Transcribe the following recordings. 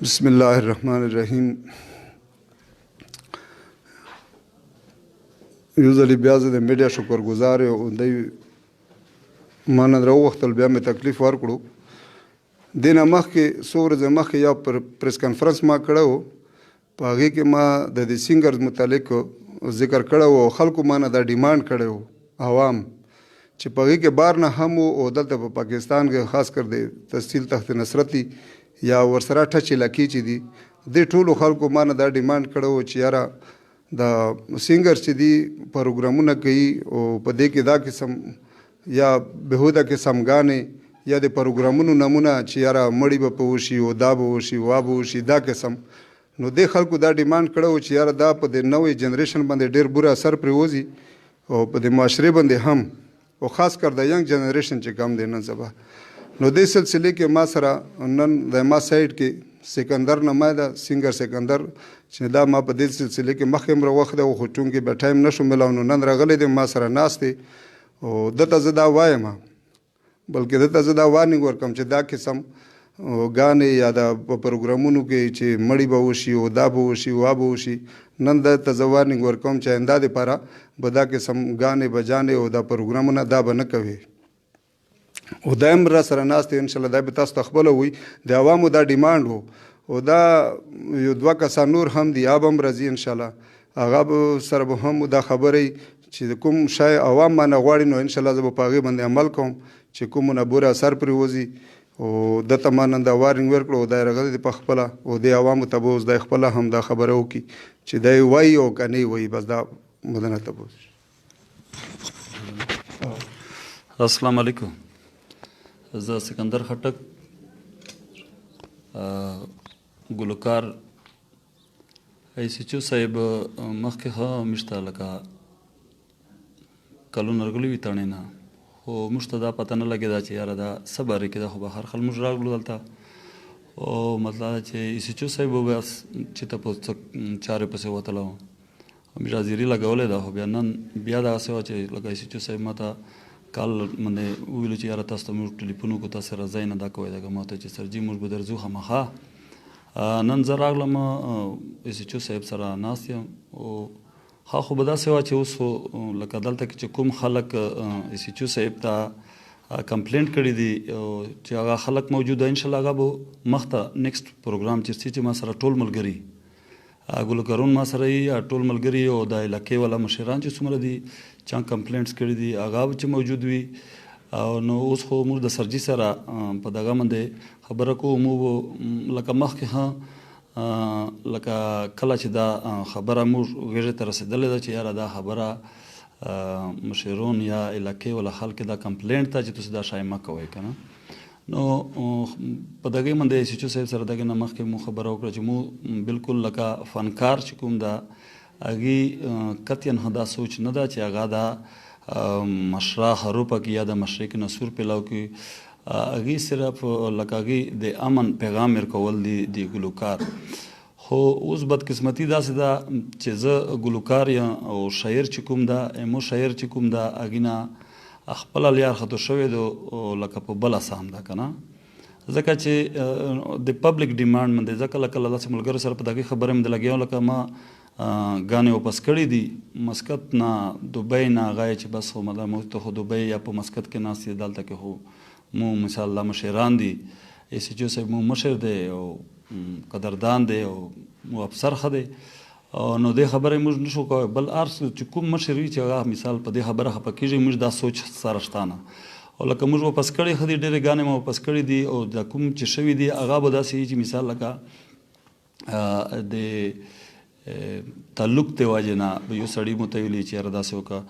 बिस्मिल्लाहिर्रहमानिर्रहीम। یو ځلې بیا زه د میډیا شکرګزار یم. دوی ما نه راوغوښتل، بیا مې تکلیف ورکړو. دې نه مخکې څو ورځې مخکې یو پریس کانفرنس ما کړی و، په هغې کې ما د دې سینګرز متعلق ذکر کړی و او خلکو ما نه دا ډیمانډ کړی و، عوام، چې په هغې کې بار نه هم و او دلته په پاکستان کې خاص کر د تحصیل تحت نصرتي یا ورسره ټچ علاقې چې دي، دې ټولو خلکو ما نه دا ډیمانډ کړی و چې یاره دا سینګرز چې دي پروګرامونه کوي او په دې کې دا قسم یا بهوده قسمګانې یا د پروګرامونو نمونه چې یاره مړی به په وشي او دا به وشي وا به وشي دا قسم. نو دې خلکو دا ډیمانډ کړی و چې یاره دا په د نوې جنریشن باندې ډېر بوره اثر پرې وځي او په د معاشرې باندې هم، او خاص کر د ینګ جنریشن چې کم دی نن سبا. نو دې سلسلې کې ما سره نن د ما سایډ کې سکندر نمایده سینګر سکندر چې دا ما په دې سلسلې کې مخکې هم راوخته و، خو چونکې به ټایم نشو میلاو نو نن راغلی دی ما سره ناست دی او دته زه دا وایم، بلکې دته زه دا وارنینګ ورکوم چې دا قسم ګانې یا د په پروګرامونو کې چې مړی به وشي او دا به وشي وا به وشي، نن دته زه وارنینګ ورکوم چې آینده دپاره به دا قسم ګانې بجانې او دا پروګرامونه دا به نه کوي. او دا هم را سره ناست دی، انشاءالله دا به تاسو ته خپله وي. د عوامو دا ډیمانډ و او دا یو دوه کسان نور هم دي، هغه هم راځي انشاءالله، هغه به سره به هم دا خبرې چې د کوم شی عوام مانه غواړي نو انشاءالله زه به په هغې باندې عمل کوم چې کومونه بوره اثر پرې وځي. او دته ما نن دا وارنینګ ورکړو او دا یې راغلی دی په خپله او دې عوامو ته به اوس دی خپله هم دا خبره وکړي چې دا یې وایي او که نه یې وایي، بس دا مدنه تپوس. السلام علیکم. زه سکندر خټک ګلوکار SHO صاحب مخکې ښه موږ ته لکه کلونه راغلي وي تڼې نه، خو موږ ته دا پته نه لګېده چې یاره دا څه بارې کې ده، خو بهر خل موږ راغلو دلته او مطلب دا چې SHO صاحب به بس چې ته په چارې پسې وتلی وم، موږ حاضري لګولی ده، خو بیا نن بیا دغسې وه چې لکه SHO صاحب ما ته کال باندې وویلو چې یاره تاسو ته موږ ټلیفون وکړو تاسو راځئ نه دا کوئ دغه ما ته چې سرجي موږ به درځو خامخا. نن زه راغلم SHO صاحب سره ناست یم او ښه خو به داسې وه چې اوس لکه دلته کې چې کوم خلک SHO صاحب ته کمپلینټ کړي دي چې هغه خلک موجوده انشاءالله هغه به مخته نیکسټ پروګرام چې ما سره ټول ملګري ګلوکارون ما سره یي ټول ملګري او د علاقې والا مشران چې څومره دي چا کمپلینټس کړي دي هغه به چې موجود وي. او نو اوس خو موږ د سرجي سره په دغه باندې خبره کوو، موږ لکه مخکې لکه کله چې دا خبره موږ غېږې ته رسېدلې ده چې یاره دا خبره مشرون یا علاقې والا خلک دا کمپلینټ ته چې تاسو دا شی مه کوئ که نه. نو په دغې باندې SHO صاحب سره دغې نه مخکې مو خبره وکړه چې مو بلکل لکه فنکار چې کوم ده هغې قطعا دا سوچ نه ده چې هغه دا مشره حروفه کې یا د مشرق نصور پیلاو کې هغې صرف لکه هغې د امن پیغام ورکول دي د ګلوکار. خو اوس بدقسمتي داسې ده چې زه ګلوکار یم او شاعر چې کوم ده مو شاعر چې کوم ده هغې نه خپله لیار خطو شوی ده لکه په بل اسام ده که نه، ځکه چې د پبلک ډیمانډ باندې زه کله کله داسې ملګرو سره په دغې خبرې باندې لګیا لکه ما ګانې واپس کړي دي مسقط نه دوبۍ نه هغه چې بس خو مطلب موږ ته خو دوبۍ یا په مسقط کې ناست دي، دلته کې خو مو مثال الله مشران دي، SHO صاحب مو مشر دی او قدردان دی او مو افسر ښه دی نو دې خبرې موږ نشو کوی، بل هر چې کوم مشر وي چې هغه مثال په دې خبره خفه کېږي موږ دا سوچ سره شته نه. او لکه موږ واپس کړي ښه دي ډېرې ګانې مو واپس کړي دي او دا کوم چې شوي دي هغه به داسې وي چې مثال لکه د تعلق د وجې نه یو سړي مو ته ویلي چې یاره داسې وکړه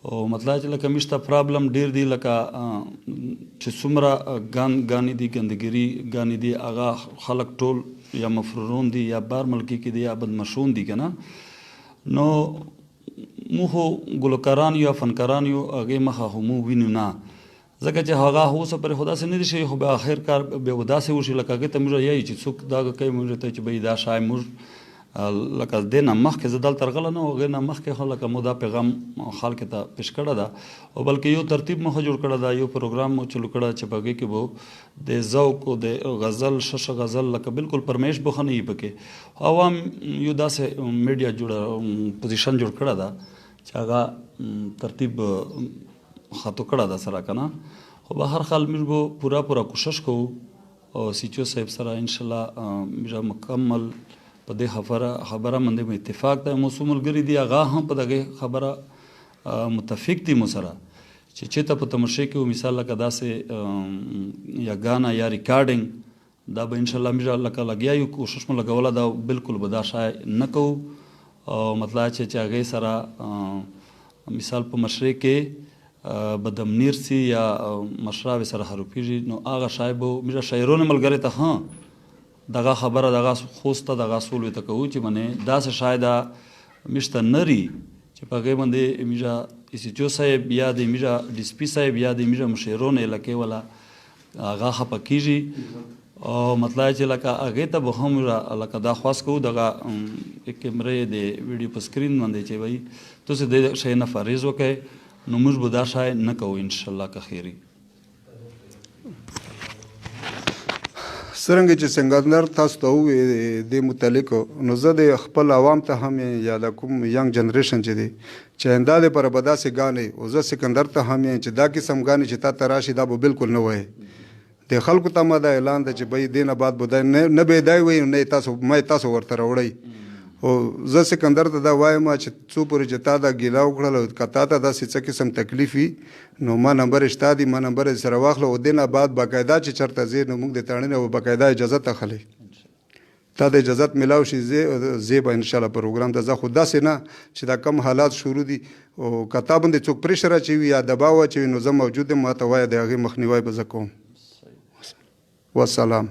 او مطلب چې لکه موږ ته پرابلم ډېر دي لکه چې څومره ګانې دي ګندګري ګانې دي هغه خلک ټول یا مفرورون دي یا بار ملکي کې دي یا بدمشون دي که نه. نو مو خو ګلوکاران یو یا فنکاران یو هغې مخه خو مو وینو نه، ځکه چې هغه اوسه پرې خو داسې نه دي شوي، خو بیا آخر کار بیا داسې وشي لکه هغې ته موږ یایي چې څوک دا کوي موږ ته چې بهی دا شی موږ لکه دې نه مخکې زه دلته راغلی نه هغې نه مخکې خو لکه مو دا پیغام خلکو ته پیش کړی ده او بلکې یو ترتیب مو ښه جوړ کړی ده یو پروګرام مو چلو کړی چې په هغې کې به د ذوق او د غزل شش غزل لکه بالکل پرمیش به ښه نه وي پکې عوام یو داسې میډیا جوړه پوزیشن جوړ کړی ده چې هغه ترتیب خطو کړی ده سره که نه خو به هر حال موږ به پوره کوشش کوو او SHO صاحب سره انشاءالله موږ مکمل په دې خبره باندې مو اتفاق دی مو څو ملګري دي هغه هم په دغې خبره متفق دي مو سره چې چېرته په تماشې کې مثال لکه داسې یا ګانا یا ریکارډینګ دا به انشاءالله موږ لکه لګیا یو کوشش مو لګوله دا بالکل به دا شای نه کوو او مطلب چې هغې سره مثال په مشرق کې به دمنیر سي یا مشراوې سره حروفېږي نو هغه شای به موږ شاعرونه ملګري ته ها دغه خبره دغه خوسته دغه اصول ورته کوو چې منې داسې شاید مشته نری چې په هغې باندې موږ SHO صاحب یا د موږ DSP صاحب یا د موږ مشرونه علاقې والا هغه خفه کېږي او مطلب چې لکه هغې ته به هم لکه دا خواست کوو دغه کیمرې د ویډیو په سکرین باندې چې وایي تاسې د شی نه فریض وکړئ نو موږ به دا شی نه کوو انشاءالله که خیري څرنګه چې سنګندر تاسو ته ووایي دې متعلق نو زه د خپل عوام ته هم یا د کوم ینګ جنریشن چې دی چې آینده دپاره به داسې ګانې او زه سکندر ته هم یم چې دا قسم ګانې چې تا ته راشي دا به بالکل نه وایي د خلکو ته ما دا اعلان ده چې بی دې نه بعد به دا نه به دا وایي نه ما تاسو ورته راوړئ او زه سکندر ته دا وایم چې څو پورې چې تا دا ګیله وکړل او که تا ته داسې څه قسم تکلیف وي نو ما نمبر شته دی ما نمبر یې سره واخله او دې نه بعد باقاعده چې چېرته ځې نو موږ د تړنې او باقاعده اجازت اخلئ تا د اجازت میلاو شي زه به انشاءالله پروګرام ته ځه خو داسې نه چې دا کم حالات شروع دي او که تا باندې څوک پریشر اچوي یا دباو اچوي نو زه موجود یم ما ته وایه د هغې مخنیوی به زه کوم والسلام